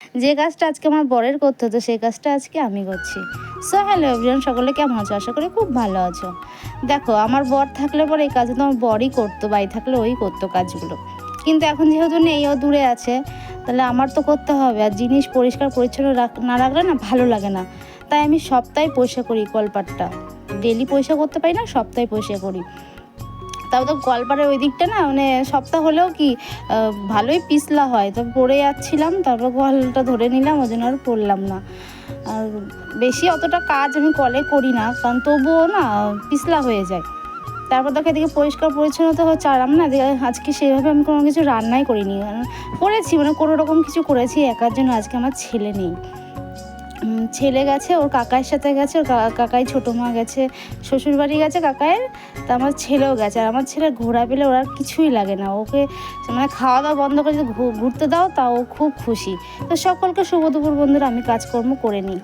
যে কাজটা আজকে আমার বরের করতে হতো সেই কাজটা আজকে আমি করছি। সো হ্যালো এভরিওয়ান, সকলে কেমন আছো? আশা করি খুব ভালো আছো। দেখো, আমার বর থাকলে পরে এই কাজ তো আমার বরই করতো, বাড়ি থাকলে ওই করতো কাজগুলো। কিন্তু এখন যেহেতু নেই, ও দূরে আছে, তাহলে আমার তো করতে হবে। আর জিনিস পরিষ্কার পরিচ্ছন্ন না রাখলে না ভালো লাগে না। তাই আমি সপ্তাহে পরিষ্কার করি কলপাটটা। ডেলি পরিষ্কার করতে পারি না, সপ্তাহে পরিষ্কার করি। তাও তো কলপাড়ের ওই দিকটা না মানে সপ্তাহ হলেও কি ভালোই পিছলা হয়, তবে পড়ে যাচ্ছিলাম, তারপর কলটা ধরে নিলাম, ওই জন্য আর পড়লাম না। আর বেশি অতটা কাজ আমি কলে করি না, কারণ তবুও না পিছলা হয়ে যায়। তারপর দেখো এদিকে পরিষ্কার পরিচ্ছন্নতা হচ্ছে, আর আমি না আজকে সেভাবে আমি কোনো কিছু রান্নাই করিনি। করেছি মানে কোনো রকম কিছু করেছি একার জন্য। আজকে আমার ছেলে নেই, ছেলে গেছে ওর কাকার সাথে গেছে, ওর কাকাই ছোটো মা গেছে শ্বশুরবাড়ি গেছে কাকায়ের। তা আমার ছেলেও গেছে। আর আমার ছেলের ঘোরা পেলে ওর আর কিছুই লাগে না, ওকে মানে খাওয়া দাওয়া বন্ধ করে যদি ঘুরতে দাও তাও খুব খুশি। তো সকলকে শুভ দুপুর বন্ধুরা, আমি কাজকর্ম করে নিই।